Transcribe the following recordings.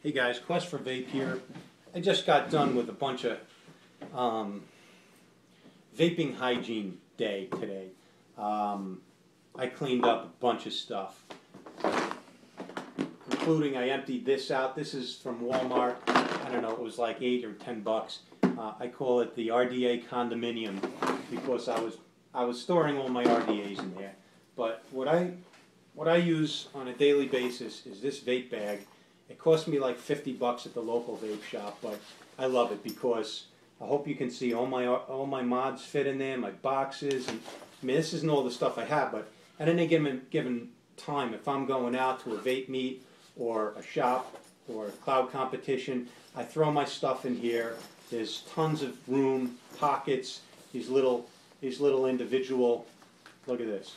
Hey guys, Quest for Vape here. I just got done with a bunch of vaping hygiene day today. I cleaned up a bunch of stuff, including I emptied this out. This is from Walmart. I don't know, it was like $8 or $10. I call it the RDA condominium because I was storing all my RDAs in there. But what I use on a daily basis is this vape bag. It cost me like $50 at the local vape shop, but I love it because I hope you can see all my mods fit in there, my boxes, and I mean this isn't all the stuff I have, but at any given time, if I'm going out to a vape meet or a shop or a cloud competition, I throw my stuff in here. There's tons of room, pockets, these little individual. Look at this.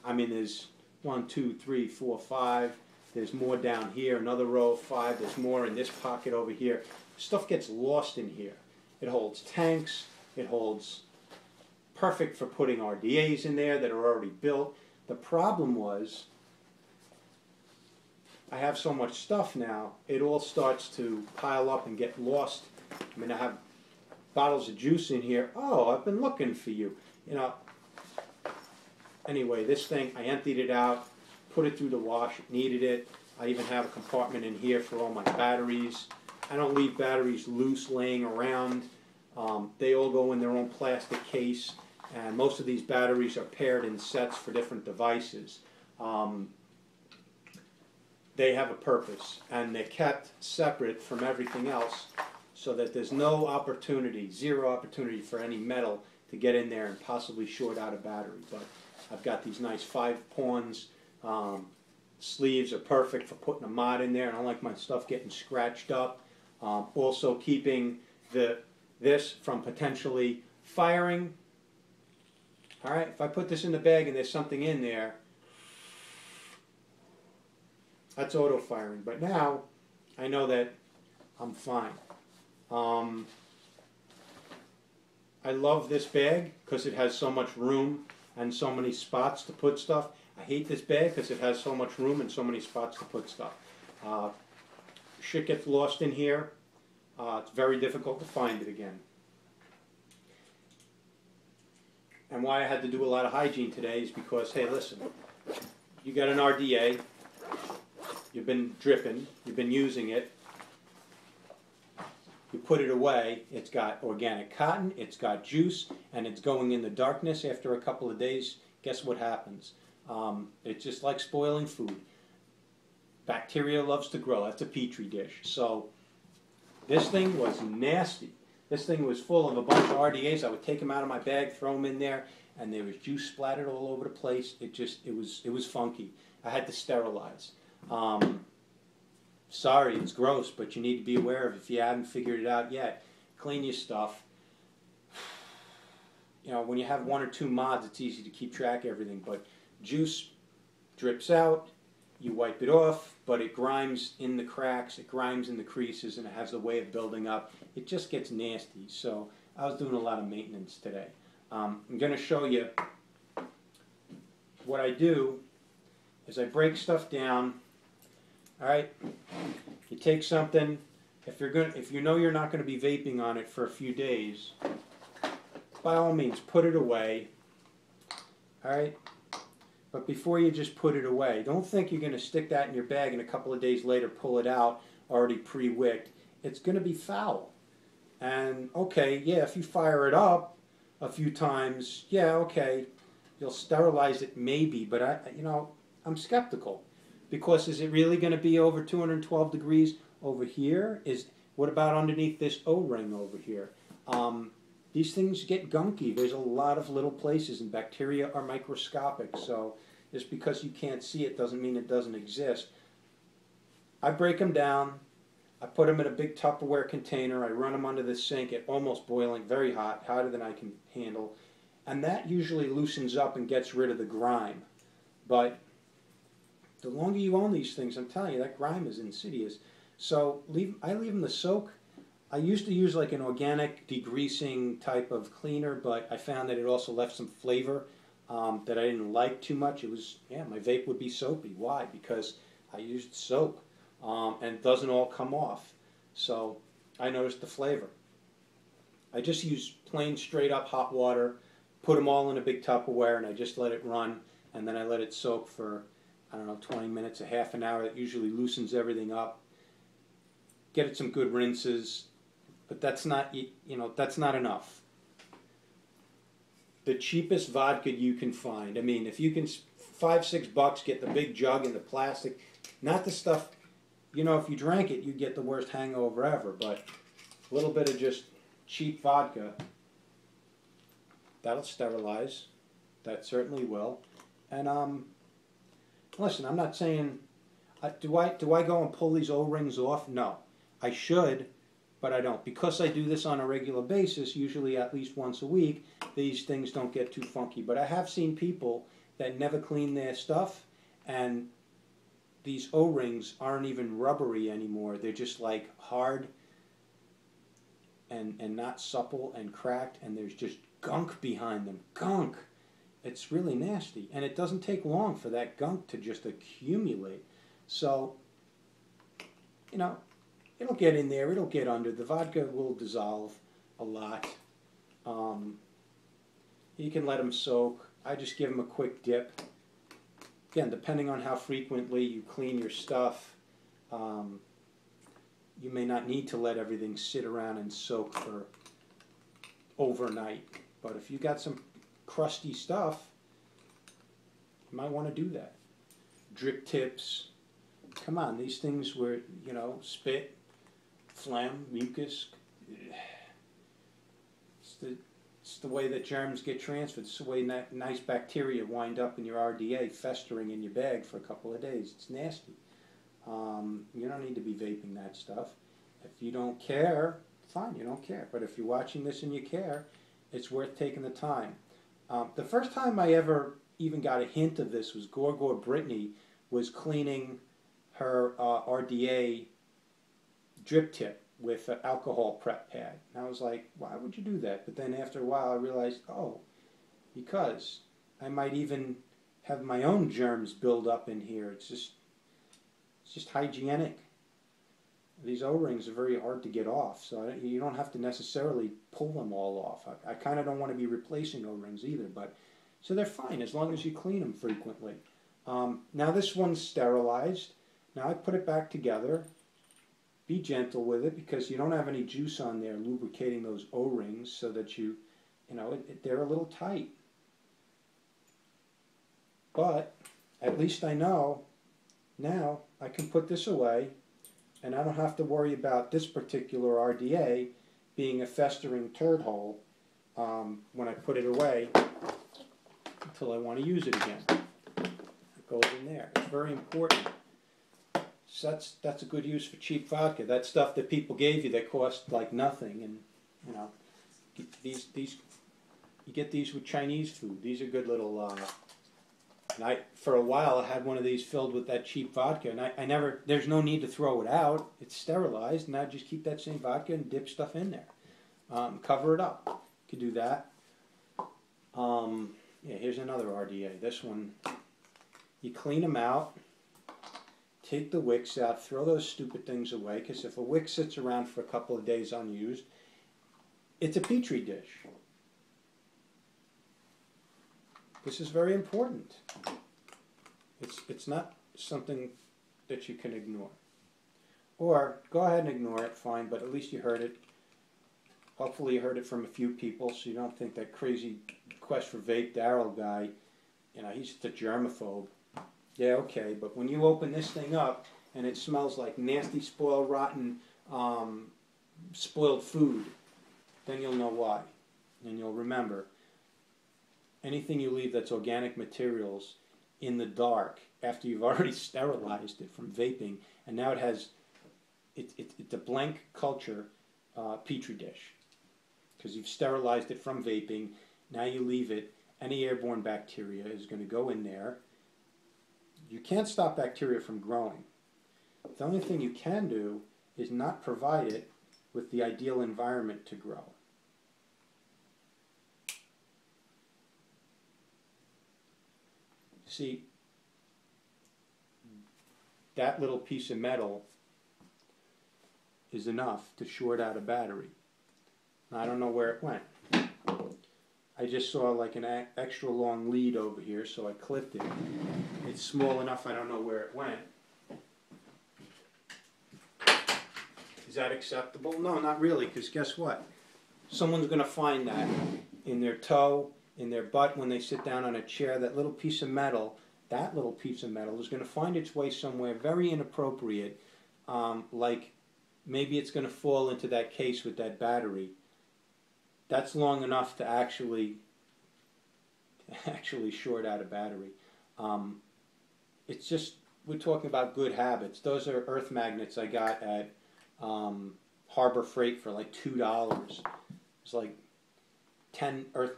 I mean, there's 1, 2, 3, 4, 5. There's more down here, another row of 5. There's more in this pocket over here. Stuff gets lost in here. It holds tanks. It holds perfect for putting RDAs in there that are already built. The problem was I have so much stuff now, it all starts to pile up and get lost. I mean, I have bottles of juice in here. Oh, I've been looking for you. You know. Anyway, this thing, I emptied it out, put it through the wash, it needed it. I even have a compartment in here for all my batteries. I don't leave batteries loose laying around. They all go in their own plastic case, and most of these batteries are paired in sets for different devices. They have a purpose, and they're kept separate from everything else so that there's no opportunity, zero opportunity for any metal to get in there and possibly short out a battery. But I've got these nice 5 pawns. Sleeves are perfect for putting a mod in there. I don't like my stuff getting scratched up. Also keeping this from potentially firing. All right, if I put this in the bag and there's something in there, that's auto firing. But now I know that I'm fine. I love this bag because it has so much room and so many spots to put stuff. I hate this bag because it has so much room and so many spots to put stuff. Shit gets lost in here. It's very difficult to find it again. And why I had to do a lot of hygiene today is because, hey, listen, you got an RDA, you've been dripping, you've been using it, you put it away, it's got organic cotton, it's got juice, and it's going in the darkness after a couple of days. Guess what happens? It's just like spoiling food. Bacteria loves to grow. That's a Petri dish. So this thing was nasty. This thing was full of a bunch of RDAs. I would take them out of my bag, throw them in there, and there was juice splattered all over the place. It was funky. I had to sterilize. Sorry, it's gross, but you need to be aware of it if you haven't figured it out yet. Clean your stuff. You know, when you have 1 or 2 mods, it's easy to keep track of everything, but juice drips out, you wipe it off, but it grinds in the cracks, it grinds in the creases, and it has a way of building up. It just gets nasty, so I was doing a lot of maintenance today. I'm going to show you what I do is I break stuff down. All right, you take something. If you know you're not going to be vaping on it for a few days, by all means, put it away. All right, but before you just put it away, don't think you're going to stick that in your bag and a couple of days later pull it out already pre-wicked. It's going to be foul. And okay, yeah, if you fire it up a few times, yeah, okay, you'll sterilize it maybe, but I'm skeptical. Because is it really going to be over 212 degrees over here? What about underneath this O-ring over here? These things get gunky. There's a lot of little places, and bacteria are microscopic. So just because you can't see it doesn't mean it doesn't exist. I break them down. I put them in a big Tupperware container. I run them under the sink at almost boiling, very hot, hotter than I can handle. And that usually loosens up and gets rid of the grime. But the longer you own these things, I'm telling you, that grime is insidious. So I leave them to soak. I used to use like an organic degreasing type of cleaner, but I found that it also left some flavor that I didn't like too much. It was, yeah, my vape would be soapy. Why? Because I used soap. and it doesn't all come off. So I noticed the flavor. I just use plain straight up hot water, put them all in a big Tupperware, and I just let it run, and then I let it soak for, I don't know, 20 minutes, a half an hour. That usually loosens everything up. Get it some good rinses, but that's not, that's not enough. The cheapest vodka you can find. I mean, if you can, $5-6, get the big jug in the plastic, not the stuff, if you drank it, you'd get the worst hangover ever, but a little bit of just cheap vodka, that'll sterilize. That certainly will. And listen, I'm not saying, do I go and pull these O-rings off? No. I should, but I don't. Because I do this on a regular basis, usually at least once a week, these things don't get too funky. But I have seen people that never clean their stuff, and these O-rings aren't even rubbery anymore. They're just like hard and not supple and cracked, and there's just gunk behind them. Gunk! It's really nasty. And it doesn't take long for that gunk to just accumulate. So, it'll get in there, it'll get under. The vodka will dissolve a lot. You can let them soak. I just give them a quick dip. Again, depending on how frequently you clean your stuff, you may not need to let everything sit around and soak for overnight. But if you got some crusty stuff, you might want to do that. Drip tips. Come on, these things were, spit, phlegm, mucus. It's the way that germs get transferred. It's the way nice bacteria wind up in your RDA, festering in your bag for a couple of days. It's nasty. You don't need to be vaping that stuff. If you don't care, fine, you don't care. But if you're watching this and you care, it's worth taking the time. The first time I ever even got a hint of this was Gorgor Brittany was cleaning her RDA drip tip with an alcohol prep pad. And I was like, why would you do that? But then after a while I realized, because I might even have my own germs build up in here. It's just hygienic. These O-rings are very hard to get off, so you don't have to necessarily pull them all off. I kind of don't want to be replacing O-rings either, but so they're fine as long as you clean them frequently. Now this one's sterilized. Now I put it back together. Be gentle with it because you don't have any juice on there lubricating those O-rings so that they're a little tight. But at least I know now I can put this away and I don't have to worry about this particular RDA being a festering turd hole when I put it away until I want to use it again. It goes in there. It's very important. So that's a good use for cheap vodka. That stuff that people gave you that cost like nothing, and these you get these with Chinese food. These are good little. And for a while I had one of these filled with that cheap vodka, and I never. There's no need to throw it out. It's sterilized, and I just keep that same vodka and dip stuff in there. Cover it up. You could do that. Yeah, here's another RDA. This one, you clean them out. Take the wicks out, throw those stupid things away, because if a wick sits around for a couple of days unused, it's a Petri dish. This is very important. It's not something that you can ignore. Or, go ahead and ignore it, fine, but at least you heard it. Hopefully you heard it from a few people, so you don't think that crazy Quest for Vape Daryl guy, he's just a germaphobe. Yeah, okay, but when you open this thing up and it smells like nasty, spoiled, rotten, spoiled food, then you'll know why. And you'll remember, anything you leave that's organic materials in the dark after you've already sterilized it from vaping, and now it has, it's a blank culture Petri dish. Because you've sterilized it from vaping, now you leave it, any airborne bacteria is going to go in there. You can't stop bacteria from growing. The only thing you can do is not provide it with the ideal environment to grow. See, that little piece of metal is enough to short out a battery. I don't know where it went. I just saw like an extra long lead over here, so I clipped it. It's small enough, I don't know where it went. Is that acceptable? No, not really, because guess what? Someone's going to find that in their toe, in their butt, when they sit down on a chair. That little piece of metal, is going to find its way somewhere very inappropriate, like maybe it's going to fall into that case with that battery. That's long enough to actually short out a battery. It's just, we're talking about good habits. Those are earth magnets I got at Harbor Freight for like $2. It's like 8 or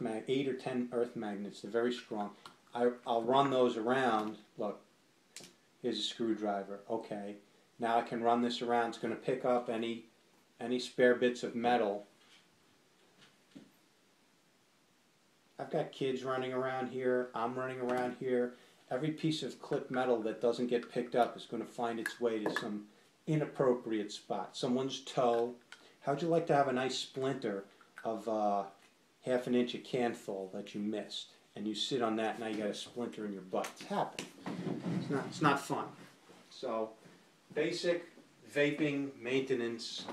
10 earth magnets. They're very strong. I'll run those around. Look, here's a screwdriver. Okay, now I can run this around. It's going to pick up any spare bits of metal. I've got kids running around here. I'm running around here. Every piece of clipped metal that doesn't get picked up is going to find its way to some inappropriate spot. Someone's toe. How'd you like to have a nice splinter of ½ an inch of canthal that you missed, and you sit on that, now you got a splinter in your butt? It's happened. It's not fun. So, basic vaping maintenance